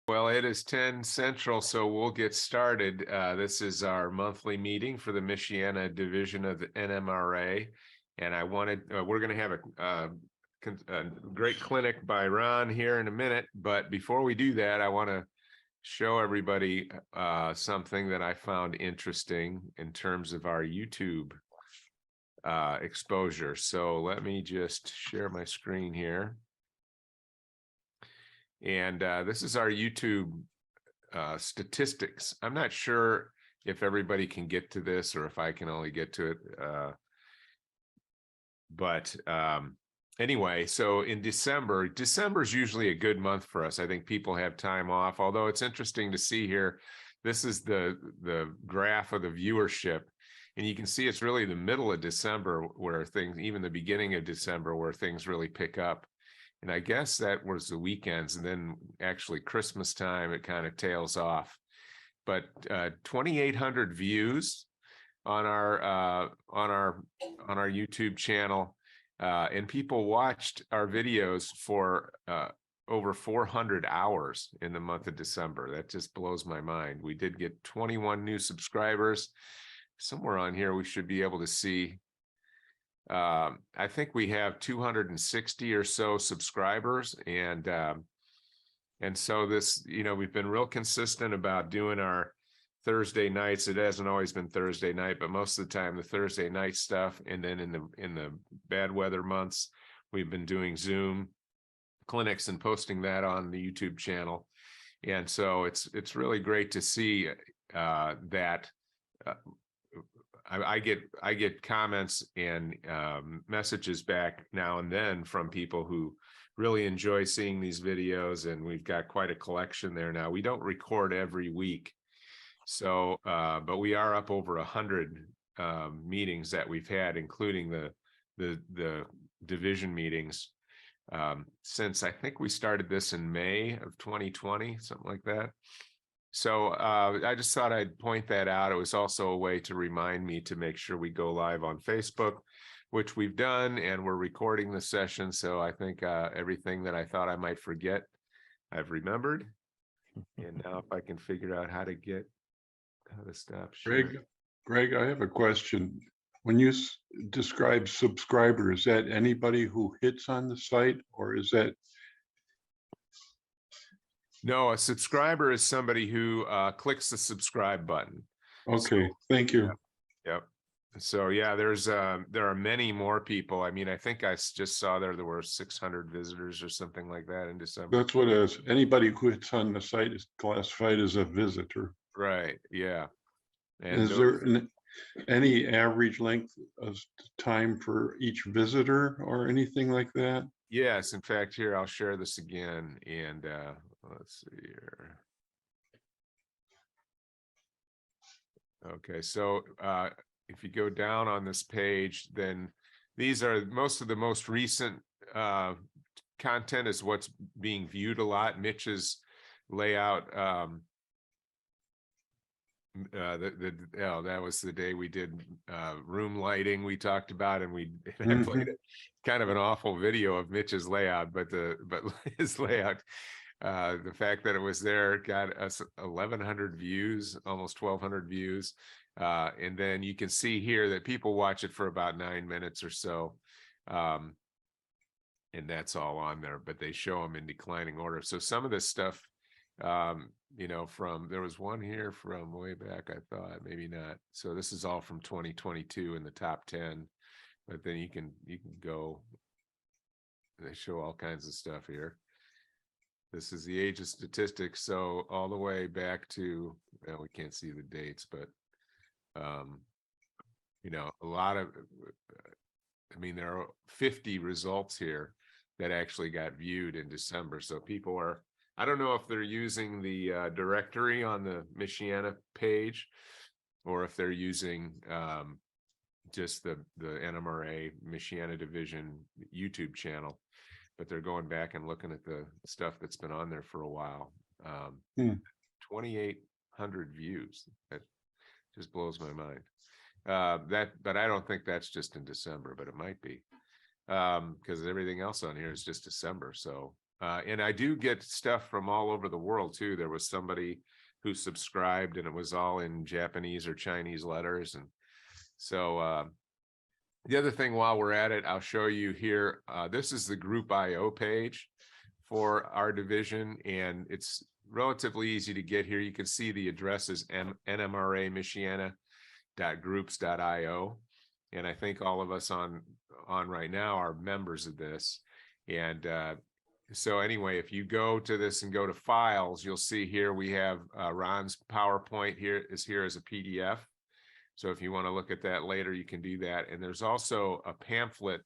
Well, it is 10 Central, so we'll get started. This is our monthly meeting for the Michiana division of the NMRA. And we're going to have a great clinic by Ron here in a minute. But before we do that, I want to show everybody something that I found interesting in terms of our YouTube exposure. So let me just share my screen here. And this is our YouTube statistics. I'm not sure if everybody can get to this or if I can only get to it. But anyway, so in December is usually a good month for us. I think people have time off, although it's interesting to see here. This is the graph of the viewership. And you can see it's really the middle of December where things, even the beginning of December, where things really pick up. And I guess that was the weekends, and then actually Christmas time, it kind of tails off. But 2,800 views on our YouTube channel, and people watched our videos for over 400 hours in the month of December. That just blows my mind. We did get 21 new subscribers. Somewhere on here, we should be able to see. I think we have 260 or so subscribers, and so this, we've been real consistent about doing our Thursday nights. It hasn't always been Thursday night, but most of the time the Thursday night stuff. And then in the bad weather months, we've been doing Zoom clinics and posting that on the YouTube channel. And so it's really great to see that. I get comments and messages back now and then from people who really enjoy seeing these videos, and we've got quite a collection there now. We don't record every week, so but we are up over 100 meetings that we've had, including the division meetings since I think we started this in May of 2020, something like that. So I just thought I'd point that out. It was also a way to remind me to make sure we go live on Facebook, which we've done, and we're recording the session. So I think everything that I thought I might forget, I've remembered. And now if I can figure out how to stop sharing. Greg, I have a question. When you describe subscriber, is that anybody who hits on the site, or is that? No, a subscriber is somebody who clicks the subscribe button. Okay, so, thank you. Yep. So yeah, there are many more people. I mean, I think I just saw there were 600 visitors or something like that in December. That's what it is. Anybody who hits on the site is classified as a visitor. Right. Yeah. And is there any average length of time for each visitor or anything like that? Yes. In fact, here, I'll share this again. And let's see here. Okay, so if you go down on this page, then these are most of the most recent content is what's being viewed a lot. Mitch's layout, that was the day we did room lighting we talked about, and I played kind of an awful video of Mitch's layout, but his layout, the fact that it was there got us 1,100 views, almost 1,200 views. And then you can see here that people watch it for about 9 minutes or so. And that's all on there, but they show them in declining order. So some of this stuff, there was one here from way back, I thought, maybe not. So this is all from 2022 in the top 10, but then you can go, they show all kinds of stuff here. This is the age of statistics. So all the way back to, well, we can't see the dates, but, a lot of, there are 50 results here that actually got viewed in December. So people are, I don't know if they're using the directory on the Michiana page, or if they're using just the NMRA Michiana Division YouTube channel, but they're going back and looking at the stuff that's been on there for a while. 2,800 views. That just blows my mind. But I don't think that's just in December, but it might be, because everything else on here is just December. So And I do get stuff from all over the world too. There was somebody who subscribed and it was all in Japanese or Chinese letters. And so the other thing while we're at it, I'll show you here. This is the Group IO page for our division, and it's relatively easy to get here. You can see the address is nmramichiana.groups.io. And I think all of us on right now are members of this. And so anyway, if you go to this and go to files, you'll see here we have Ron's PowerPoint here as a PDF. So if you want to look at that later, you can do that. And there's also a pamphlet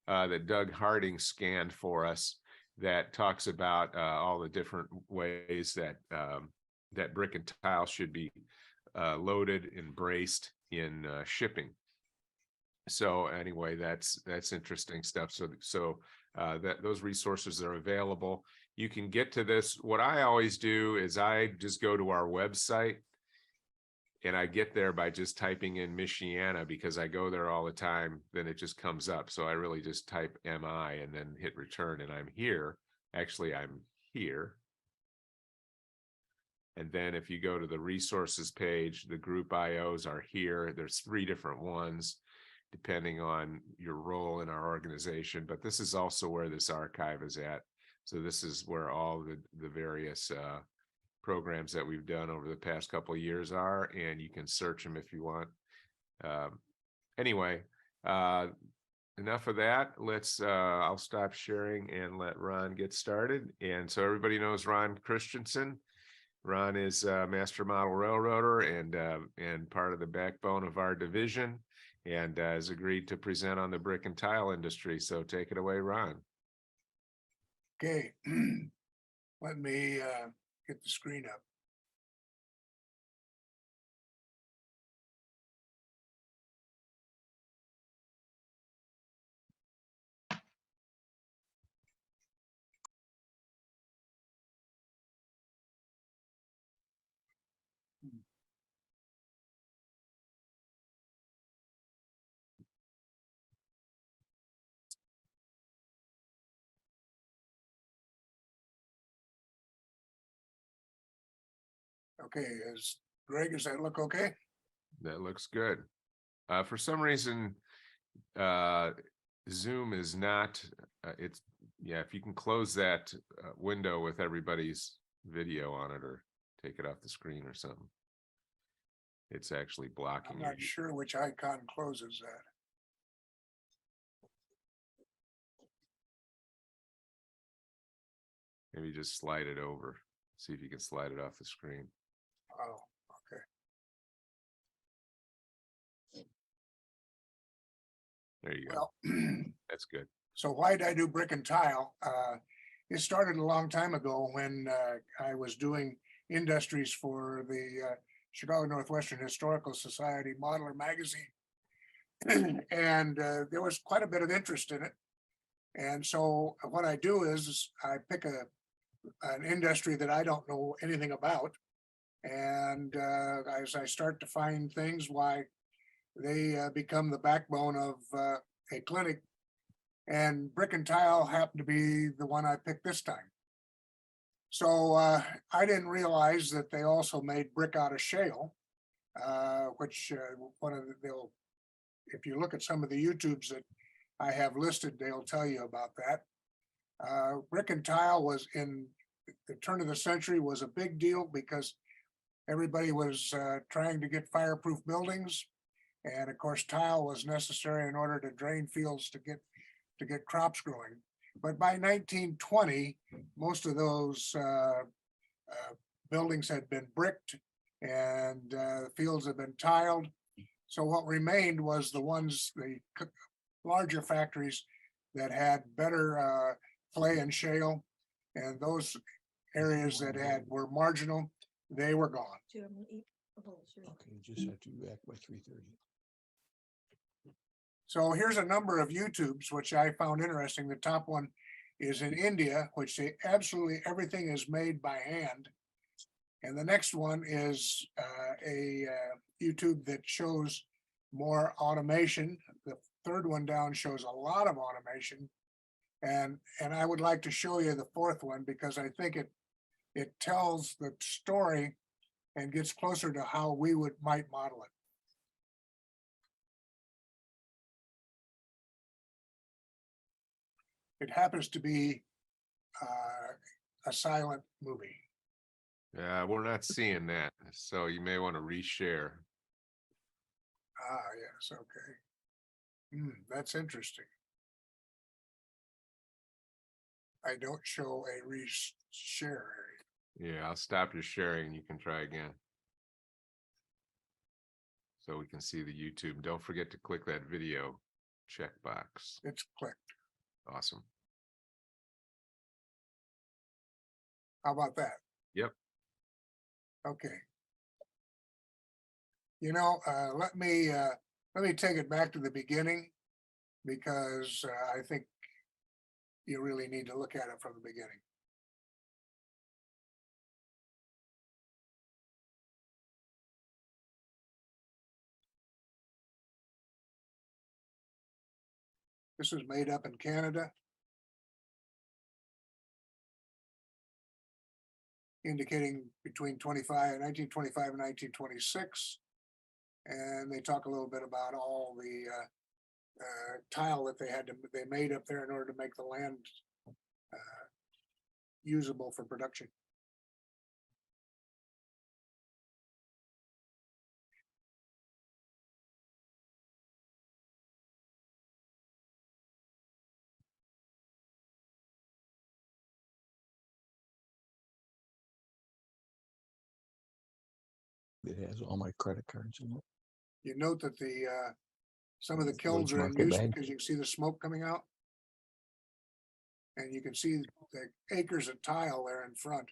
that Doug Harding scanned for us that talks about all the different ways that that brick and tile should be loaded and braced in shipping. So anyway, that's interesting stuff. So that those resources are available. You can get to this. What I always do is I just go to our website and I get there by just typing in Michiana because I go there all the time. Then it just comes up. So I really just type MI and then hit return and I'm here. Actually, I'm here. And then if you go to the resources page, the group IOs are here. There's 3 different ones, depending on your role in our organization. But this is also where this archive is at. So this is where all the various programs that we've done over the past couple of years are, and you can search them if you want. Anyway, enough of that. I'll stop sharing and let Ron get started. And so everybody knows Ron Christensen. Ron is a master model railroader and part of the backbone of our division, and has agreed to present on the brick and tile industry. So take it away, Ron. Okay, let me get the screen up. Okay, Greg, does that look okay? That looks good. For some reason, Zoom is not, if you can close that window with everybody's video on it or take it off the screen or something. It's actually blocking. I'm not sure which icon closes that. Maybe just slide it over. See if you can slide it off the screen. Oh, okay. There you go. Well, That's good. so why did I do brick and tile? It started a long time ago when I was doing industries for the Chicago Northwestern Historical Society Modeler magazine. And there was quite a bit of interest in it. And so what I do is I pick an industry that I don't know anything about. And as I start to find things, why they become the backbone of a clinic. And brick and tile happened to be the one I picked this time. So I didn't realize that they also made brick out of shale, which if you look at some of the YouTubes that I have listed, they'll tell you about that. Brick and tile was in the turn of the century was a big deal because everybody was trying to get fireproof buildings. And of course, tile was necessary in order to drain fields to get crops growing. But by 1920, most of those buildings had been bricked and the fields had been tiled. So what remained was the larger factories that had better clay and shale, and those areas that were marginal, they were gone. Okay, just have to be back by 3:30. So here's a number of YouTubes, which I found interesting. The top one is in India, which absolutely everything is made by hand. And the next one is a YouTube that shows more automation. The third one down shows a lot of automation. And I would like to show you the fourth one because I think it tells the story and gets closer to how we might model it. It happens to be a silent movie. Yeah, we're not seeing that, so you may want to reshare. Ah, yes, okay. That's interesting. I don't show a share area. Yeah, I'll stop your sharing and you can try again. So we can see the YouTube. Don't forget to click that video checkbox. It's clicked. Awesome. How about that? Yep. Okay. You know, let me take it back to the beginning because I think you really need to look at it from the beginning. This was made up in Canada, indicating between 1925 and 1926. And they talk a little bit about all the tile that they made up there in order to make the land usable for production. It has all my credit cards in it. You note that some of the kilns Lloyd's are in Market use bag. because you can see the smoke coming out. And you can see the acres of tile there in front.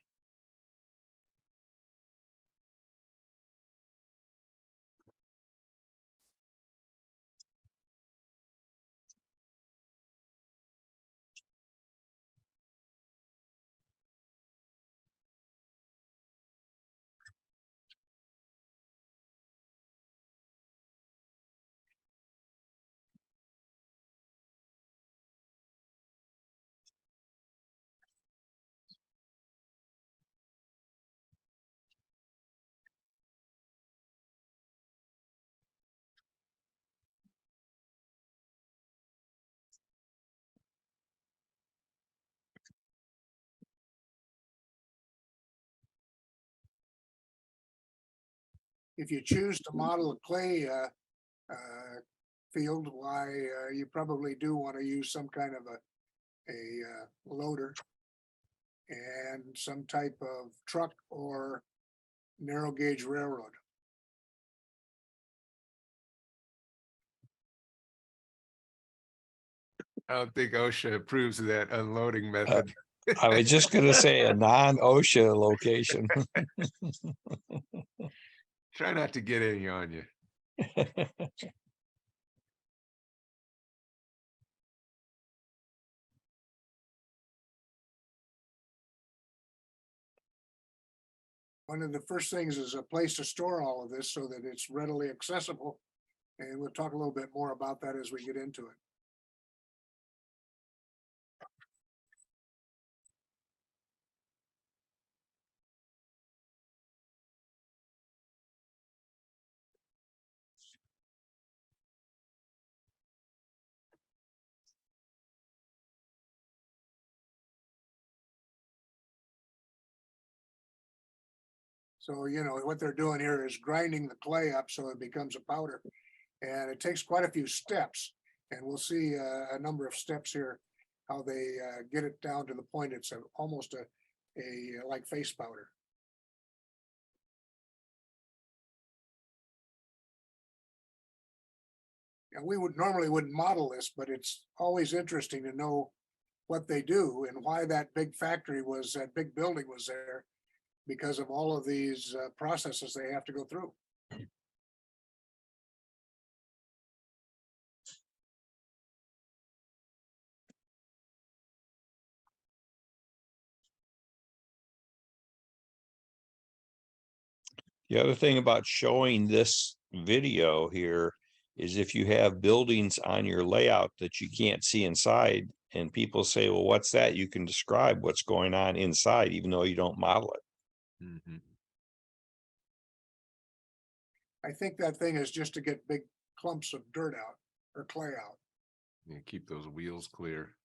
If you choose to model a clay field, why you probably do want to use some kind of a loader and some type of truck or narrow gauge railroad. I don't think OSHA approves of that unloading method. I was just gonna say a non-OSHA location. Try not to get any on you. One of the first things is a place to store all of this so that it's readily accessible. And we'll talk a little bit more about that as we get into it. So, you know, what they're doing here is grinding the clay up so it becomes a powder. And it takes quite a few steps. And we'll see a number of steps here, how they get it down to the point it's almost a like face powder. And we wouldn't model this, but it's always interesting to know what they do and why that big building was there, because of all of these processes they have to go through. The other thing about showing this video here is if you have buildings on your layout that you can't see inside And people say, well, what's that? You can describe what's going on inside, even though you don't model it. Mhm. I think that thing is just to get big clumps of dirt out or clay out. Yeah, keep those wheels clear.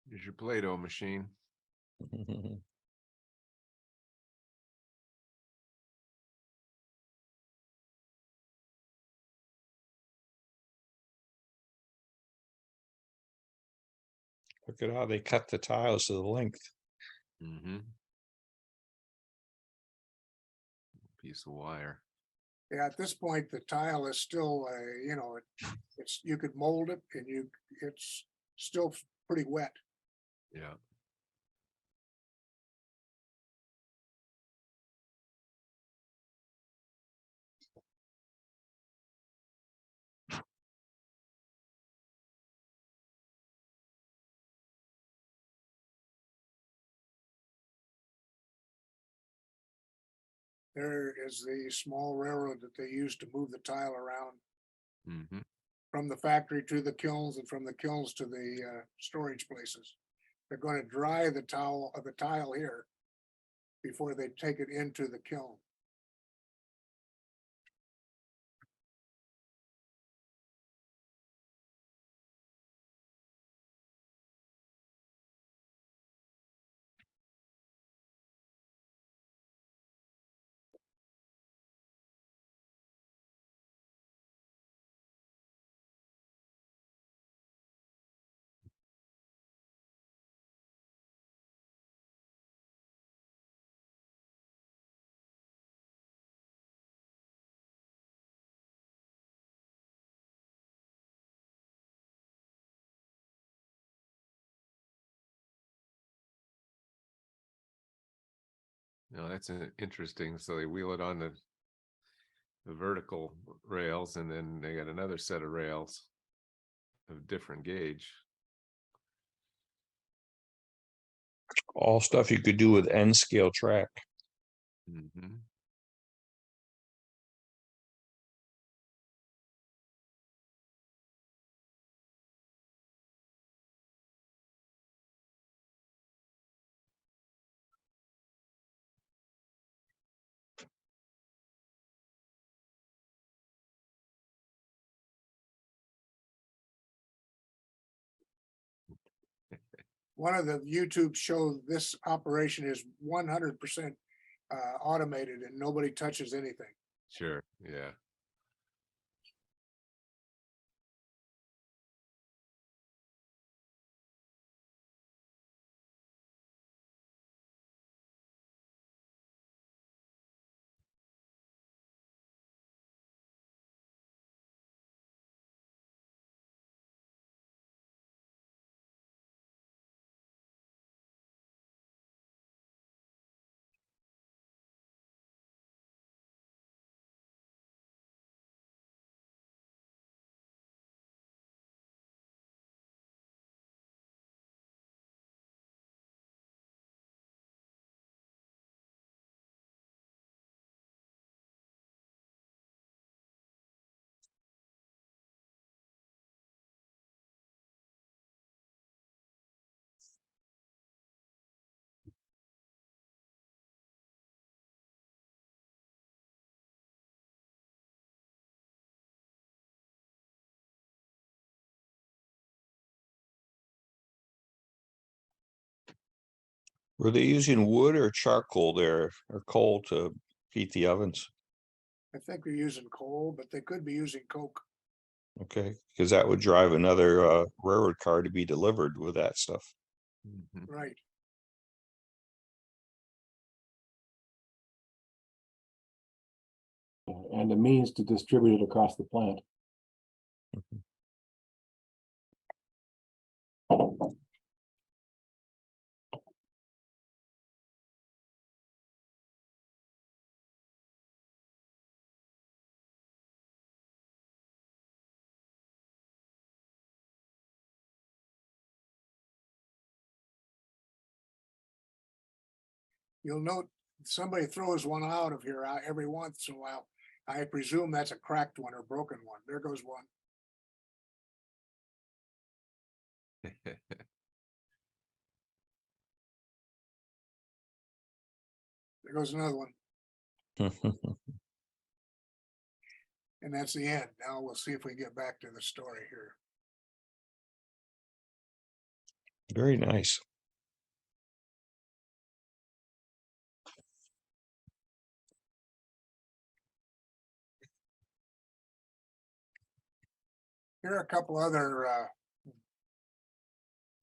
Here's your Play-Doh machine. Look at how they cut the tiles to the length. Mm-hmm. Piece of wire. Yeah, at this point, the tile is still, it's, you could mold it and it's still pretty wet. Yeah. There is the small railroad that they use to move the tile around Mm-hmm. from the factory to the kilns and from the kilns to the storage places. They're going to dry the tile here before they take it into the kiln. No, that's interesting. So they wheel it on the vertical rails, and then they got another set of rails of different gauge. All stuff you could do with N scale track. Mm-hmm. One of the YouTube shows this operation is 100% automated and nobody touches anything. Sure. Yeah. Were they using wood or charcoal there or coal to heat the ovens? I think they're using coal, but they could be using coke. Okay, because that would drive another railroad car to be delivered with that stuff. Mhm. Right. And the means to distribute it across the plant. You'll note somebody throws one out of here every once in a while. I presume that's a cracked one or broken one. There goes one. There goes another one. And that's the end. Now we'll see if we get back to the story here. Very nice. Here are a couple other,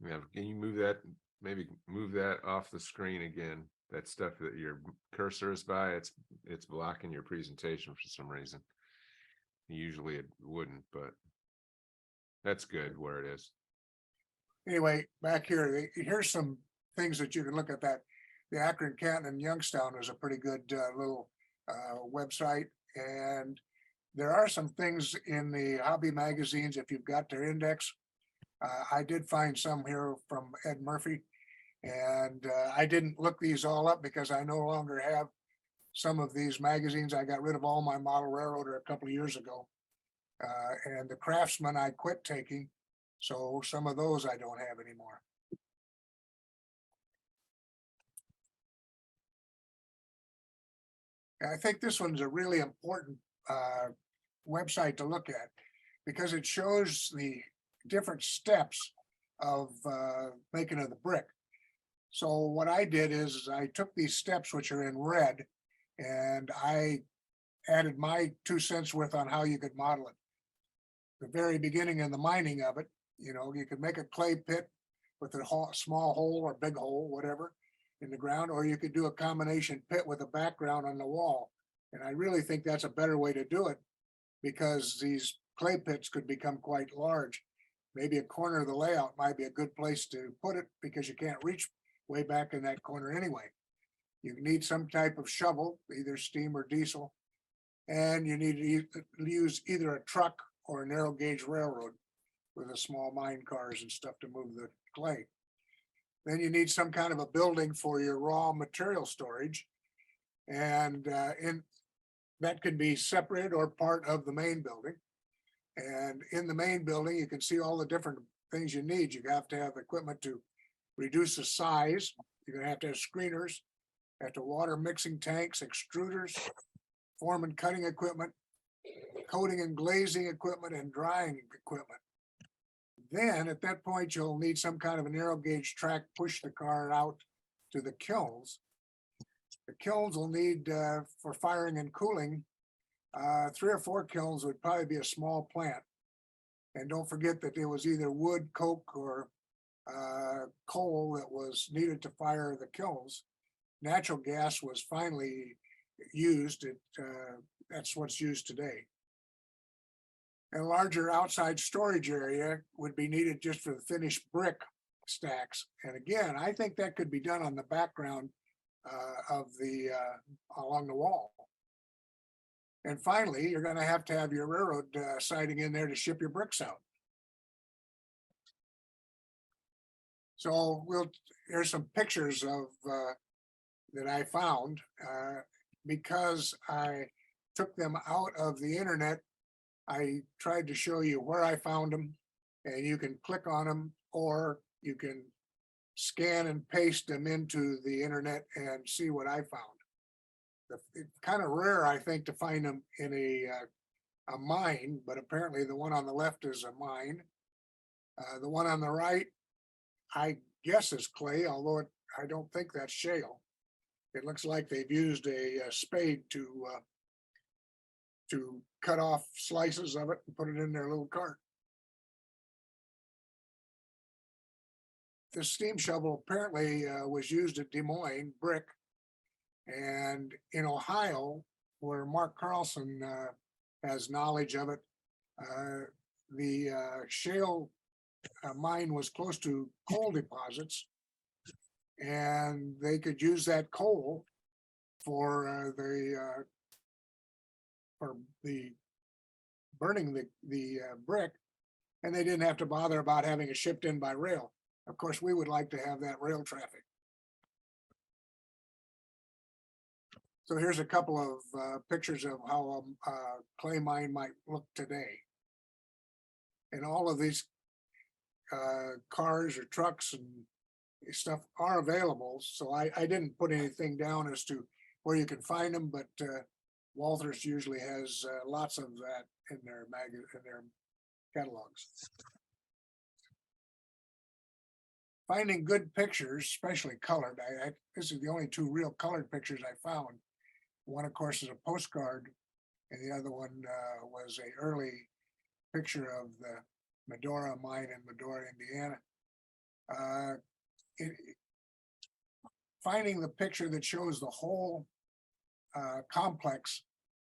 Yeah, can you move that, maybe move that off the screen again? That stuff that your cursor is by, it's blocking your presentation for some reason. Usually it wouldn't, but that's good where it is. anyway, back here, here's some things that you can look at that. The Akron, Canton and Youngstown is a pretty good little website. And there are some things in the hobby magazines, if you've got their index. I did find some here from Ed Murphy. And I didn't look these all up because I no longer have some of these magazines. I got rid of all my model railroader a couple of years ago. And the Craftsman I quit taking. So some of those I don't have anymore. And I think this one's a really important website to look at because it shows the different steps of making of the brick. So what I did is I took these steps, which are in red, and I added my 2 cents worth on how you could model it. The very beginning and the mining of it, you know, you could make a clay pit with a small hole or big hole, whatever, in the ground, or you could do a combination pit with a background on the wall. And I really think that's a better way to do it because these clay pits could become quite large. Maybe a corner of the layout might be a good place to put it because you can't reach way back in that corner anyway. You need some type of shovel, either steam or diesel, and you need to use either a truck or a narrow gauge railroad with a small mine cars and stuff to move the clay. Then you need some kind of a building for your raw material storage, and that can be separate or part of the main building. And in the main building, you can see all the different things you need. You have to have equipment to reduce the size. You're gonna have to have screeners, have to water mixing tanks, extruders, form and cutting equipment, coating and glazing equipment, and drying equipment. Then at that point, you'll need some kind of a narrow gauge track, push the car out to the kilns. The kilns will need for firing and cooling, 3 or 4 kilns would probably be a small plant. And don't forget that there was either wood, coke, or coal that was needed to fire the kilns. Natural gas was finally used. That's what's used today. And a larger outside storage area would be needed just for the finished brick stacks. And again, I think that could be done on the background of the along the wall. And finally, you're going to have your railroad siding in there to ship your bricks out. So here's some pictures of that I found because I took them out of the internet. I tried to show you where I found them, and you can click on them, or you can scan and paste them into the internet and see what I found. It's kind of rare, I think, to find them in a mine, but apparently the one on the left is a mine. The one on the right, I guess is clay, although I don't think that's shale. It looks like they've used a spade to cut off slices of it and put it in their little cart. This steam shovel apparently was used at Des Moines brick, and in Ohio, where Mark Carlson has knowledge of it, the shale mine was close to coal deposits, and they could use that coal for the burning the brick, and they didn't have to bother about having it shipped in by rail. Of course, we would like to have that rail traffic. So here's a couple of pictures of how a clay mine might look today. And all of these cars or trucks and stuff are available. So I didn't put anything down as to where you can find them, but Walters usually has lots of that in their catalogs. Finding good pictures, especially colored. This is the only two real colored pictures I found. One, of course, is a postcard, and the other one was an early picture of the Medora mine in Medora, Indiana. Finding the picture that shows the whole complex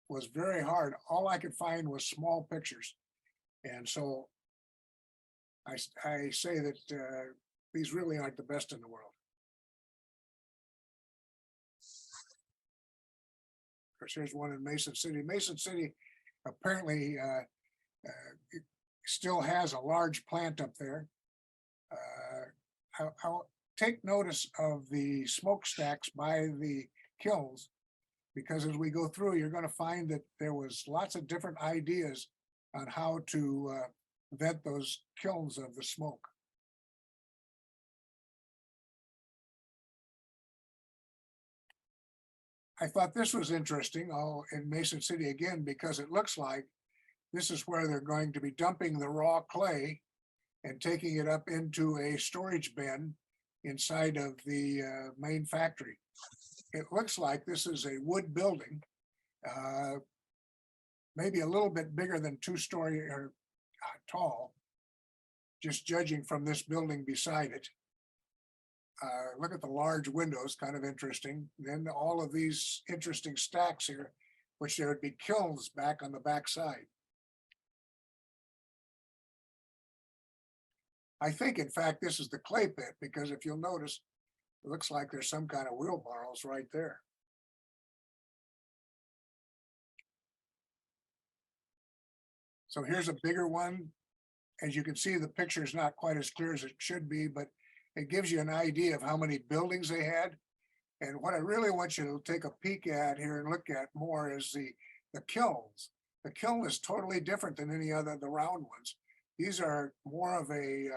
was very hard. All I could find was small pictures. And so I say that these really aren't the best in the world. Of course, here's one in Mason City. Mason City apparently still has a large plant up there. I'll take notice of the smokestacks by the kilns, because as we go through, you're going to find that there was lots of different ideas on how to vent those kilns of the smoke. I thought this was interesting, in Mason City again, because it looks like this is where they're going to be dumping the raw clay and taking it up into a storage bin inside of the main factory. It looks like this is a wood building, maybe a little bit bigger than 2-story or tall, just judging from this building beside it. Look at the large windows, kind of interesting. Then all of these interesting stacks here, which there would be kilns back on the back side. I think, in fact, this is the clay pit, because if you'll notice, it looks like there's some kind of wheelbarrows right there. So here's a bigger one. As you can see, the picture is not quite as clear as it should be, but it gives you an idea of how many buildings they had. And what I really want you to take a peek at here and look at more is the kilns. The kiln is totally different than any other, the round ones. These are more of a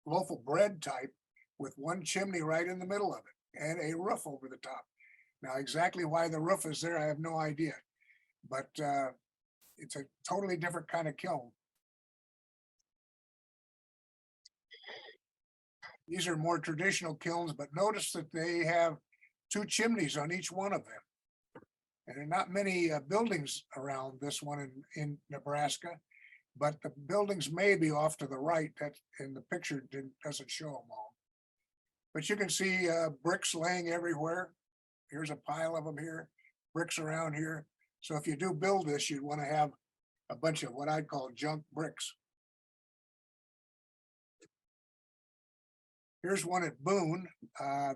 loaf of bread type, with one chimney right in the middle of it and a roof over the top. Now, exactly why the roof is there, I have no idea, but it's a totally different kind of kiln. These are more traditional kilns, but notice that they have 2 chimneys on each one of them. And there are not many buildings around this one in Nebraska, but the buildings may be off to the right. That in the picture doesn't show them all. But you can see bricks laying everywhere. Here's a pile of them here, bricks around here. So if you do build this, you'd want to have a bunch of what I'd call junk bricks. Here's one at Boone.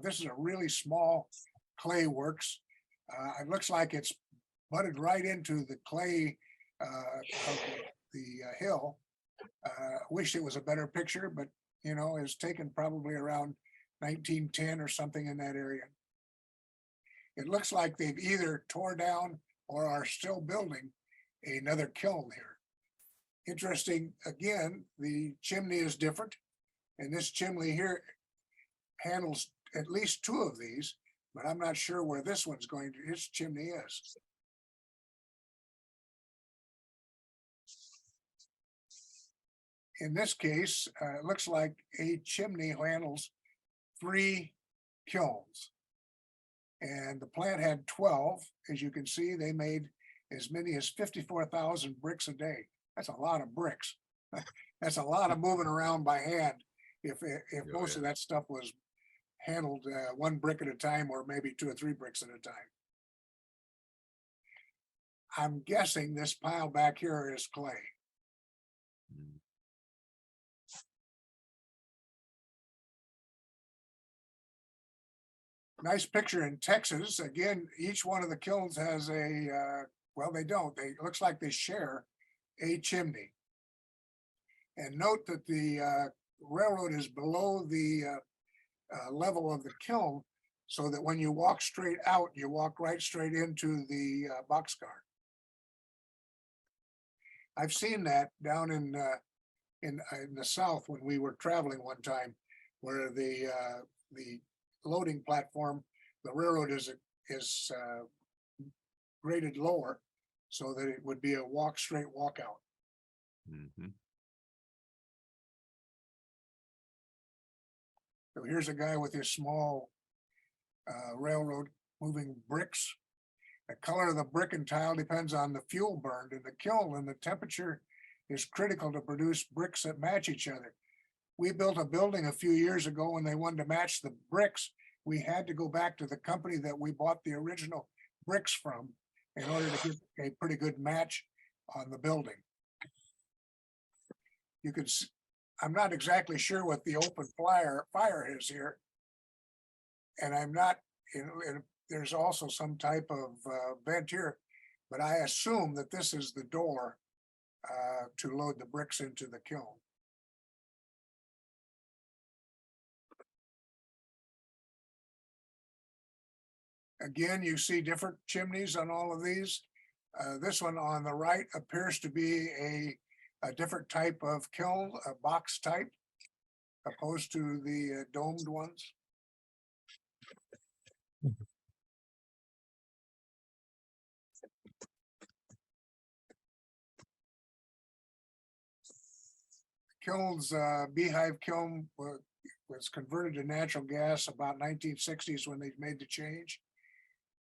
This is a really small clay works. It looks like it's butted right into the clay of the hill. Wish it was a better picture, but you know, it's taken probably around 1910 or something in that area. It looks like they've either tore down or are still building another kiln here. Interesting, again, the chimney is different, and this chimney here handles at least 2 of these, but I'm not sure where this one's going to, its chimney is. In this case, it looks like a chimney handles 3 kilns. And the plant had 12. As you can see, they made as many as 54,000 bricks a day. That's a lot of bricks. That's a lot of moving around by hand. If most of that stuff was handled 1 brick at a time, or maybe 2 or 3 bricks at a time. I'm guessing this pile back here is clay. Nice picture in Texas. Again, each one of the kilns has a, well, they don't. It looks like they share a chimney. And note that the railroad is below the level of the kiln, so that when you walk straight out, you walk right straight into the boxcar. I've seen that down in the south when we were traveling one time, where the loading platform, the railroad is graded lower, so that it would be a walk straight walkout. So here's a guy with his small railroad moving bricks. The color of the brick and tile depends on the fuel burned in the kiln, and the temperature is critical to produce bricks that match each other. We built a building a few years ago, and they wanted to match the bricks. We had to go back to the company that we bought the original bricks from in order to get a pretty good match on the building. You could, I'm not exactly sure what the open fire is here. And I'm not, there's also some type of vent here, but I assume that this is the door to load the bricks into the kiln. Again, you see different chimneys on all of these. This one on the right appears to be a different type of kiln, a box type, opposed to the domed ones. Kiln's beehive kiln was converted to natural gas about 1960s when they made the change.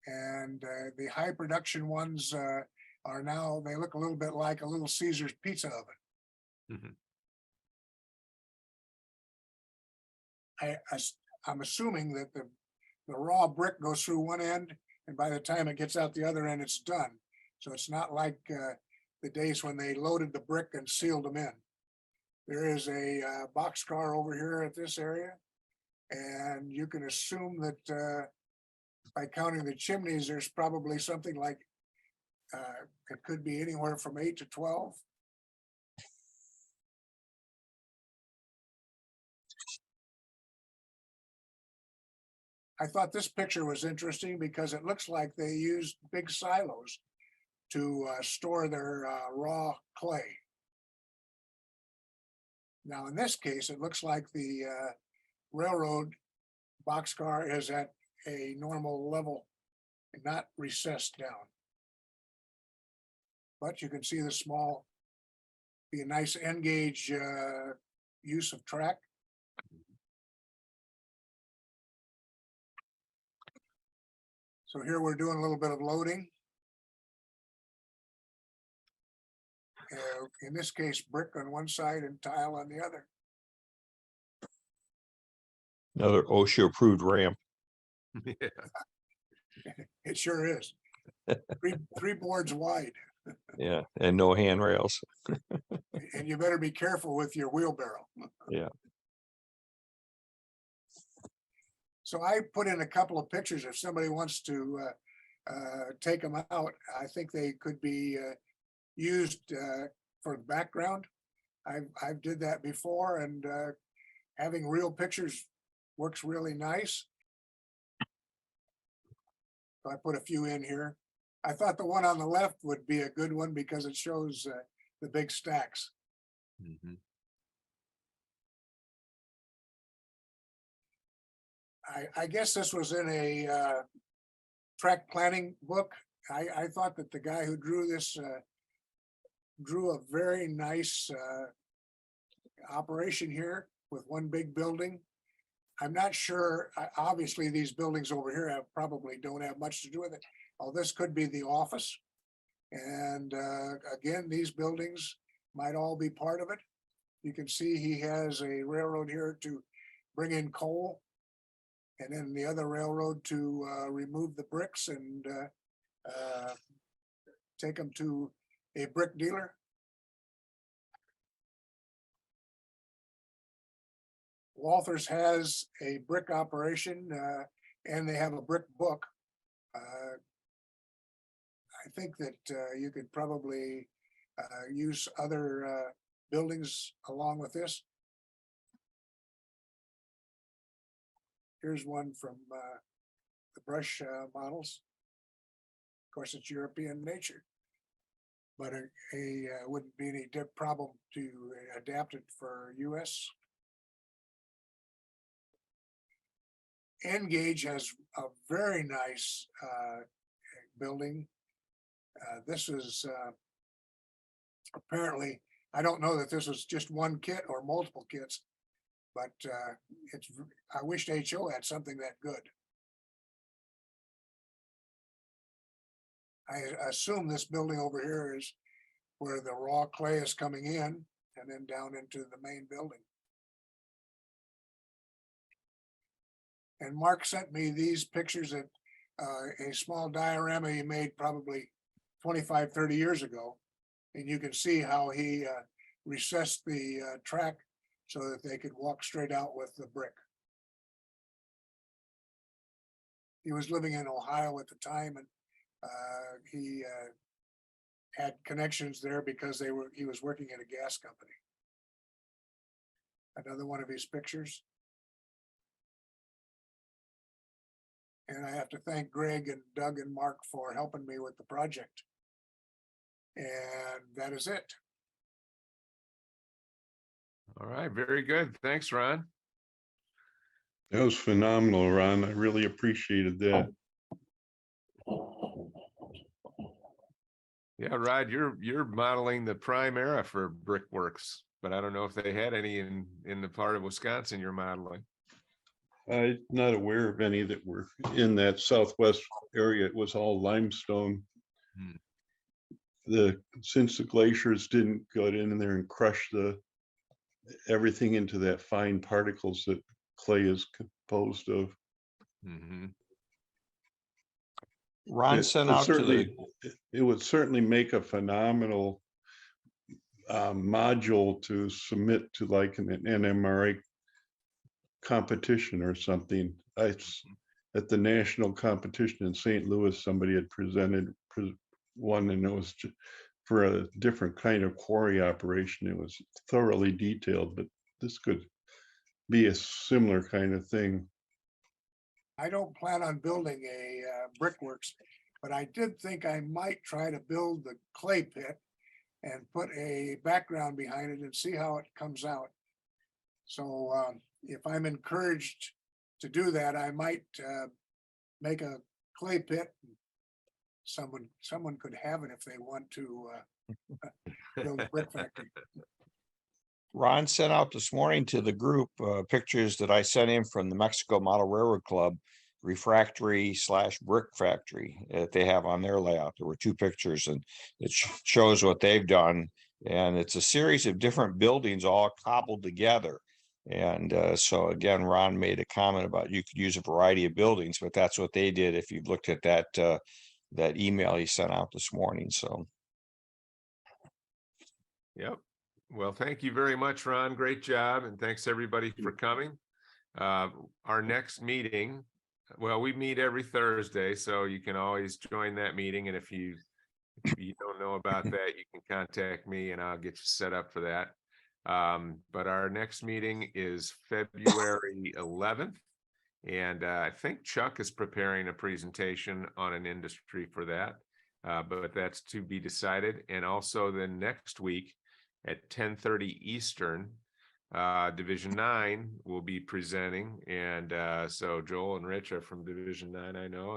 And the high production ones are now, they look a little bit like a Little Caesar's pizza oven. I'm assuming that the raw brick goes through one end, and by the time it gets out the other end, it's done. So it's not like the days when they loaded the brick and sealed them in. There is a boxcar over here at this area, and you can assume that by counting the chimneys, there's probably something like, it could be anywhere from 8 to 12. I thought this picture was interesting because it looks like they used big silos to store their raw clay. Now, in this case, it looks like the railroad boxcar is at a normal level and not recessed down. But you can see the small, be a nice N gauge use of track. So here we're doing a little bit of loading. In this case, brick on one side and tile on the other. Another OSHA approved ramp. Yeah. It sure is. Three boards wide. Yeah, and no handrails. And you better be careful with your wheelbarrow. Yeah. So I put in a couple of pictures. If somebody wants to take them out, I think they could be used for the background. I've did that before, and having real pictures works really nice. So I put a few in here. I thought the one on the left would be a good one because it shows the big stacks. I guess this was in a track planning book. I thought that the guy who drew this drew a very nice operation here with one big building. I'm not sure, obviously, these buildings over here probably don't have much to do with it. Oh, this could be the office. And again, these buildings might all be part of it. You can see he has a railroad here to bring in coal. And then the other railroad to remove the bricks and take them to a brick dealer. Walters has a brick operation and they have a brick book. I think that you could probably use other buildings along with this. Here's one from the brush models. Of course, it's European nature, but wouldn't be any problem to adapt it for US. Engage has a very nice building. This is apparently, I don't know that this was just one kit or multiple kits, but I wished HO had something that good. I assume this building over here is where the raw clay is coming in and then down into the main building. And Mark sent me these pictures of a small diorama he made probably 25, 30 years ago. And you can see how he recessed the track so that they could walk straight out with the brick. He was living in Ohio at the time, and he had connections there because he was working at a gas company. Another one of his pictures. And I have to thank Greg and Doug and Mark for helping me with the project. And that is it. All right, very good. Thanks, Ron. That was phenomenal, Ron. I really appreciated that. Yeah, Rod, you're modeling the prime era for brickworks, but I don't know if they had any in the part of Wisconsin you're modeling. I'm not aware of any that were in that southwest area. It was all limestone. Since the glaciers didn't go in there and crush everything into that fine particles that clay is composed of. Ron sent out to the. It would certainly make a phenomenal module to submit to like an NMRA competition or something. At the national competition in St. Louis, somebody had presented one, and it was for a different kind of quarry operation. It was thoroughly detailed, but this could be a similar kind of thing. I don't plan on building a brickworks, but I did think I might try to build the clay pit and put a background behind it and see how it comes out. So if I'm encouraged to do that, I might make a clay pit. Someone could have it if they want to build a brick factory. Ron sent out this morning to the group pictures that I sent in from the Mexico Model Railroad Club refractory / brick factory that they have on their layout. There were 2 pictures, and it shows what they've done. And it's a series of different buildings all cobbled together. And so again, Ron made a comment about you could use a variety of buildings, but that's what they did if you looked at that email he sent out this morning. So. Yep. Well, thank you very much, Ron. Great job. And thanks everybody for coming. Our next meeting, well, we meet every Thursday, so you can always join that meeting. And if you don't know about that, you can contact me and I'll get you set up for that. But our next meeting is February 11th. And I think Chuck is preparing a presentation on an industry for that. But that's to be decided. And also then next week at 10:30 Eastern, Division 9 will be presenting. And so Joel and Rich are from Division 9, I know.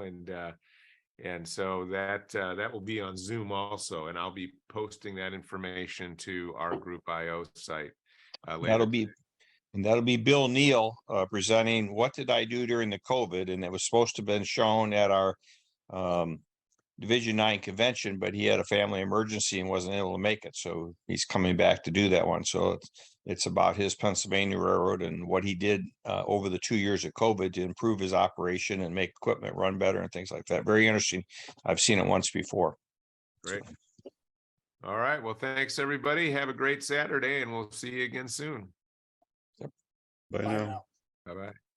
And so that will be on Zoom also. And I'll be posting that information to our Group IO site. That'll be And that'll be Bill Neal presenting What Did I Do During the COVID? And it was supposed to have been shown at our Division 9 convention, but he had a family emergency and wasn't able to make it. So he's coming back to do that one. So it's about his Pennsylvania Railroad and what he did over the 2 years of COVID to improve his operation and make equipment run better and things like that. Very interesting. I've seen it once before. Great. All right. Well, thanks, everybody. Have a great Saturday, and we'll see you again soon. Bye Bye now. now. Bye-bye.